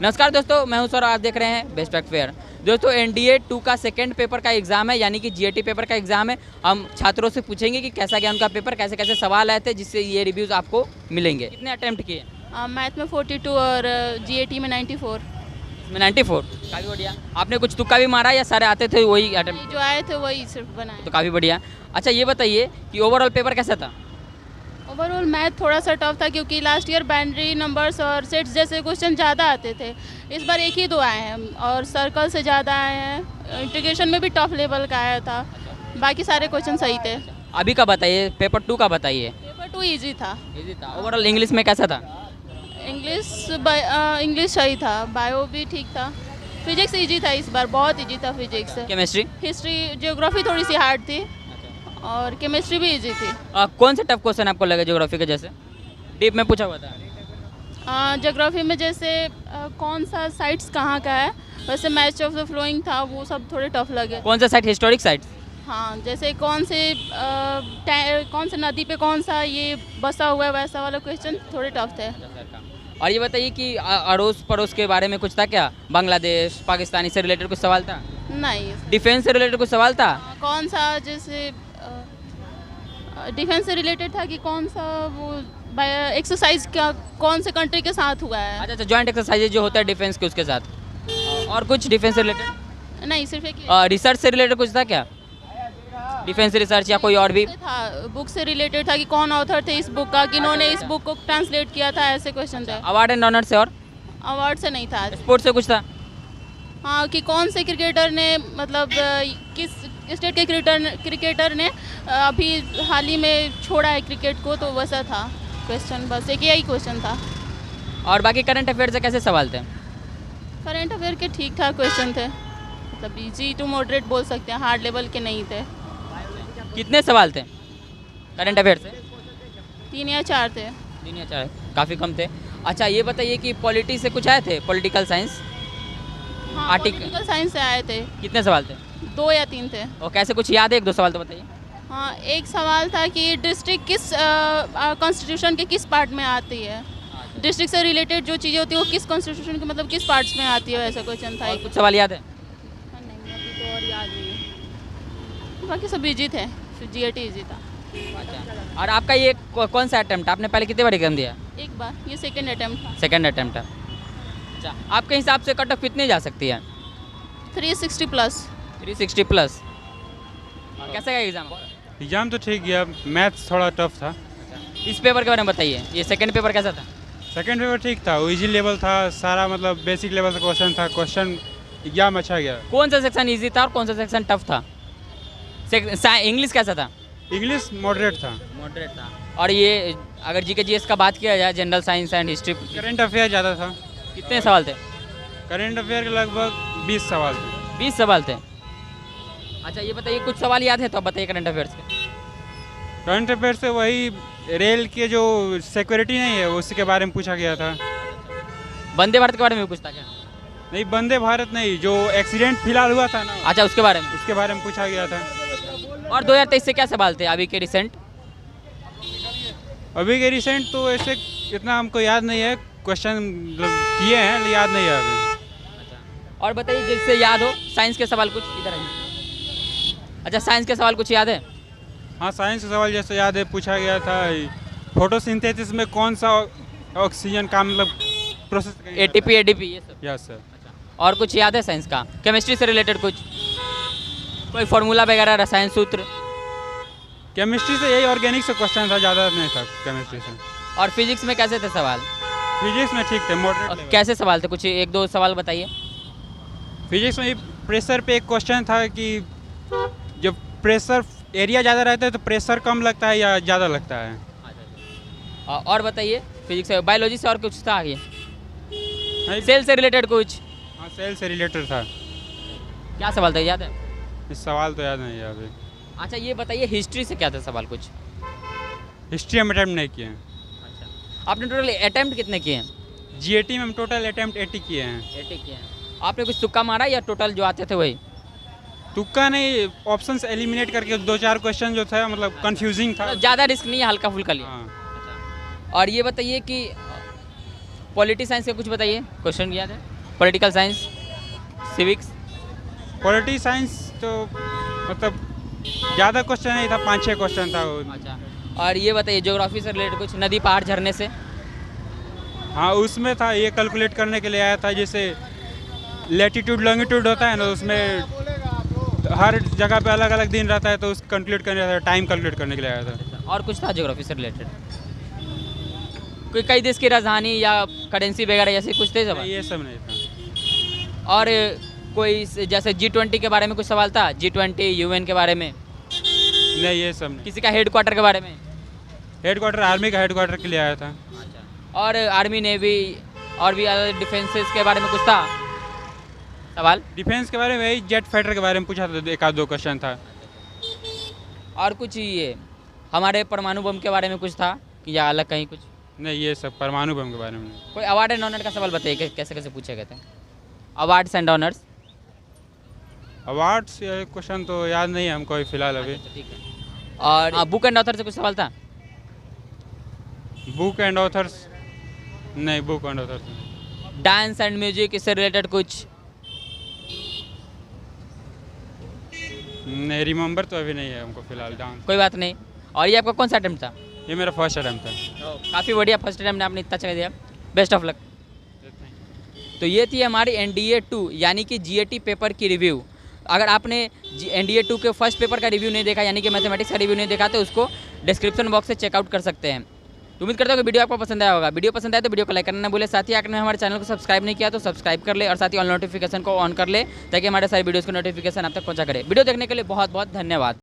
नमस्कार दोस्तों, मैं हूं सौरभ, आप देख रहे हैं बेस्ट फैक्ट फेयर। दोस्तों एनडीए 2 का सेकंड पेपर का एग्ज़ाम है, यानी कि जीएटी पेपर का एग्ज़ाम है। हम छात्रों से पूछेंगे कि कैसा गया उनका पेपर, कैसे कैसे सवाल आए थे, जिससे ये रिव्यूज़ आपको मिलेंगे। कितने अटैम्प्ट किए? मैथ में 42 और जीएटी में 94। इसमें 94, काफ़ी बढ़िया। आपने कुछ तुक्का भी मारा या सारे आते थे वही अटैम्प्ट? जो आए थे वही सिर्फ बनाए। तो काफ़ी बढ़िया। अच्छा ये बताइए कि ओवरऑल पेपर कैसा था? ओवरऑल मैथ थोड़ा सा टफ था क्योंकि लास्ट ईयर बाइनरी नंबर्स और सेट्स जैसे क्वेश्चन ज़्यादा आते थे। इस बार एक ही दो आए हैं और सर्कल से ज़्यादा आए हैं। इंटीग्रेशन में भी टफ लेवल का आया था, बाकी सारे क्वेश्चन सही थे। अभी का बताइए, पेपर 2 का बताइए। पेपर 2 ईजी था। इजी था। ओवरऑल इंग्लिश में कैसा था? इंग्लिश सही था, बायो भी ठीक था। फिजिक्स ईजी था इस बार, बहुत ईजी था फिजिक्स। केमिस्ट्री? हिस्ट्री ज्योग्राफी थोड़ी सी हार्ड थी और केमिस्ट्री भी इजी थी। कौन से टफ क्वेश्चन आपको लगे ज्योग्राफी के? जैसे डीप में पूछा हुआ था। ज्योग्राफी में जैसे कौन सा साइट्स कहाँ का है, वैसे मैच ऑफ द फ्लोइंग था, वो सब थोड़े टफ लगे। कौन सा साइट? Historic site? हाँ, जैसे कौन से नदी पे कौन सा ये बसा हुआ है, वैसा वाला क्वेश्चन थोड़े टफ थे। और ये बताइए कि अड़ोस पड़ोस के बारे में कुछ था क्या? बांग्लादेश, पाकिस्तानी से रिलेटेड कुछ सवाल था? नहीं। डिफेंस से रिलेटेड कुछ सवाल था? कौन सा, जैसे डिफेंस से रिलेटेड था कि कौन सा वो एक्सरसाइज क्या कौन से कंट्री के साथ हुआ है। अच्छा अच्छा, जॉइंट एक्सरसाइज जो होता है डिफेंस के, उसके साथ। और कुछ डिफेंस से रिलेटेड? नहीं, सिर्फ एक रिसर्च से रिलेटेड कुछ था क्या? डिफेंस रिसर्च या कोई और भी था। बुक से रिलेटेड था कि कौन ऑथर थे इस बुक का, किन्होंने इस बुक को ट्रांसलेट किया था, ऐसे क्वेश्चन थे। अवार्ड एंड ऑनर से? और अवार्ड से नहीं था। स्पोर्ट्स से कुछ था? हाँ, कि कौन से क्रिकेटर ने, मतलब किस स्टेट के क्रिकेटर ने अभी हाल ही में छोड़ा है क्रिकेट को, तो वैसा था क्वेश्चन। बस एक यही क्वेश्चन था। और बाकी करंट अफेयर से कैसे सवाल थे? करंट अफेयर के ठीक ठाक क्वेश्चन थे, मतलब इजी टू मॉडरेट बोल सकते हैं, हार्ड लेवल के नहीं थे। कितने सवाल थे करंट अफेयर से? 3 या 4 थे। 3 या 4, काफ़ी कम थे। अच्छा ये बताइए कि पॉलिटी से कुछ आए थे? Political science? हाँ, पॉलिटिकल साइंस से आए थे। कितने सवाल थे? 2 या 3 थे। और कैसे, कुछ याद है? 1-2 सवाल तो बताइए। हाँ, एक सवाल था कि डिस्ट्रिक्ट किस कॉन्स्टिट्यूशन के किस पार्ट में आती है। डिस्ट्रिक्ट से रिलेटेड जो चीज़ें होती है वो किस कॉन्स्टिट्यूशन के, मतलब किस पार्ट्स में आती है, ऐसा क्वेश्चन था। कुछ सवाल याद है? नहीं, अभी तो और याद नहीं है। बाकी सब इजी थे, जीएटी इजी था। अच्छा, और आपका ये कौन सा अटेम्प्ट? आपने पहले कितने बार एग्जाम दिया? एक बार, ये सेकंड अटेम्प्ट था। सेकंड अटेम्प्ट है। अच्छा, आपके हिसाब से कट ऑफ कितनी जा सकती है? 360 प्लस। 360 प्लस। कैसा गया एग्जाम? एग्जाम तो ठीक गया, मैथ्स थोड़ा टफ था। इस पेपर के बारे में बताइए, ये सेकंड पेपर कैसा था? सेकंड पेपर ठीक था, वो इजी लेवल था, सारा मतलब बेसिक लेवल का क्वेश्चन था। क्वेश्चन एग्जाम अच्छा गया। कौन सा सेक्शन इजी था और कौन सा सेक्शन टफ था? इंग्लिश कैसा था? इंग्लिश मॉडरेट था। मॉडरेट था। और ये अगर जीके जीएस का बात किया जाए, general science and history, current affair ज़्यादा था। कितने सवाल थे? करंट अफेयर के लगभग 20 सवाल थे। 20 सवाल थे। अच्छा ये बताइए, कुछ सवाल याद है तो आप बताइए करंट अफेयर्स के। करंट अफेयर से वही रेल के जो सिक्योरिटी नहीं है उसके बारे में पूछा गया था। वंदे भारत के बारे में पूछता क्या? नहीं, वंदे भारत नहीं, जो एक्सीडेंट फिलहाल हुआ था ना, अच्छा उसके बारे में। उसके बारे में पूछा गया था। और 2023 से क्या सवाल थे अभी के रिसेंट? अभी के रिसेंट तो ऐसे इतना हमको याद नहीं है, क्वेश्चन किए हैं लेकिन याद नहीं है अभी। और बताइए जिससे याद हो, साइंस के सवाल कुछ इधर आइए। अच्छा साइंस के सवाल कुछ याद है? हाँ, साइंस का सवाल जैसे याद है, पूछा गया था फोटोसिंथेसिस में कौन सा ऑक्सीजन का मतलब प्रोसेस, एटीपी एडीपी ये सब। Yes sir. और कुछ याद है साइंस का? केमिस्ट्री से रिलेटेड कुछ, कोई फार्मूला वगैरह, रसायन सूत्र? केमिस्ट्री से यही ऑर्गेनिक से क्वेश्चन था, ज़्यादा नहीं था केमिस्ट्री से। और फिजिक्स में कैसे थे सवाल? फिजिक्स में ठीक थे, मॉडरेट। कैसे सवाल थे? कुछ 1-2 सवाल बताइए। फिजिक्स में प्रेशर पे एक क्वेश्चन था कि जब प्रेशर एरिया ज़्यादा रहता है तो प्रेशर कम लगता है या ज़्यादा लगता है। और बताइए फिजिक्स से। बायोलॉजी से और कुछ था आगे? सेल से रिलेटेड कुछ? हाँ, सेल से रिलेटेड था। क्या सवाल था, याद है? इस सवाल तो याद नहीं है अभी। अच्छा ये बताइए हिस्ट्री से क्या था सवाल कुछ? हिस्ट्री हम अटैम्प्ट नहीं किए हैं। अच्छा, आपने टोटल अटेम्प्ट कितने किए हैं? जीएटी में हम टोटल अटैम्प्ट 80 किए हैं। 80 किए हैं। आपने कुछ तुक्का मारा या टोटल जो आते थे वही? तुक्का नहीं, ऑप्शंस एलिमिनेट करके 2-4 क्वेश्चन जो था मतलब कंफ्यूजिंग था। ज़्यादा रिस्क नहीं है, हल्का फुल्का लिया। हाँ। और ये बताइए कि पॉलिटी साइंस का कुछ बताइए, क्वेश्चन याद है? Political science, civics? Polity science तो मतलब ज़्यादा क्वेश्चन नहीं था, 5-6 क्वेश्चन था वो। अच्छा, और ये बताइए ज्योग्राफी से रिलेटेड कुछ, नदी पहाड़ झरने से? हाँ उसमें था, ये कैलकुलेट करने के लिए आया था, जैसे लैटिट्यूड लॉन्गिट्यूड होता है ना, उसमें हर जगह पे अलग अलग दिन रहता है, तो उस कैलकुलेट करने, टाइम कैलकुलेट करने के लिए आया था। और कुछ था ज्योग्राफी से रिलेटेड? कोई कई देश की राजधानी या करेंसी वगैरह जैसे कुछ थे सवाल? ये सब नहीं था। और कोई जैसे G20 के बारे में कुछ सवाल था? G20 UN के बारे में? नहीं ये सब नहीं। किसी का हेड क्वार्टर के बारे में? हेडक्वार्टर आर्मी का हेडक्वार्टर के लिए आया था। और आर्मी नेवी और भी अदर डिफेंसेस के बारे में कुछ था सवाल? डिफेंस के बारे में वही जेट फाइटर के बारे में पूछा था, 1-2 क्वेश्चन था। और कुछ ये हमारे परमाणु बम के बारे में कुछ था कि या अलग कहीं कुछ? नहीं ये सब परमाणु बम के बारे में नहीं। कोई अवार्ड एंड ऑनर का सवाल बताइए कि कैसे कैसे पूछे गए थे awards and honours? Awards question तो याद नहीं है हमको अभी फिलहाल अभी। ठीक है। और बुक एंड ऑथर से कुछ सवाल था? बुक एंड ऑथर्स नहीं, book and authors. Dance and music इससे रिलेटेड कुछ? नहीं रिमेंबर तो अभी नहीं है हमको फिलहाल डांस। कोई बात नहीं। और ये आपका कौन सा अटेम्प्ट था? ये मेरा फर्स्ट अटेम्प्ट था। काफ़ी बढ़िया, फर्स्ट अटेम्प्ट में आपने इतना अच्छा दिया, बेस्ट ऑफ लक। तो ये थी हमारी NDA 2 यानी कि GAT पेपर की रिव्यू। अगर आपने NDA 2 के फर्स्ट पेपर का रिव्यू नहीं देखा यानी कि मैथमेटिक्स का रिव्यू नहीं देखा तो उसको डिस्क्रिप्शन बॉक्स से चेकआउट कर सकते हैं। तो उम्मीद करता हूँ कि वीडियो आपको पसंद आया होगा। वीडियो पसंद आया तो वीडियो को लाइक करना ना भूले। साथ ही आपने हमारे चैनल को सब्सक्राइब नहीं किया तो सब्सक्राइब कर ले और साथ ही ऑल नोटिफिकेशन को ऑन कर ले ताकि हमारे सारे वीडियोज़ को नोटिफिकेशन आप तक पहुँचा करे। वीडियो देखने के लिए बहुत बहुत धन्यवाद।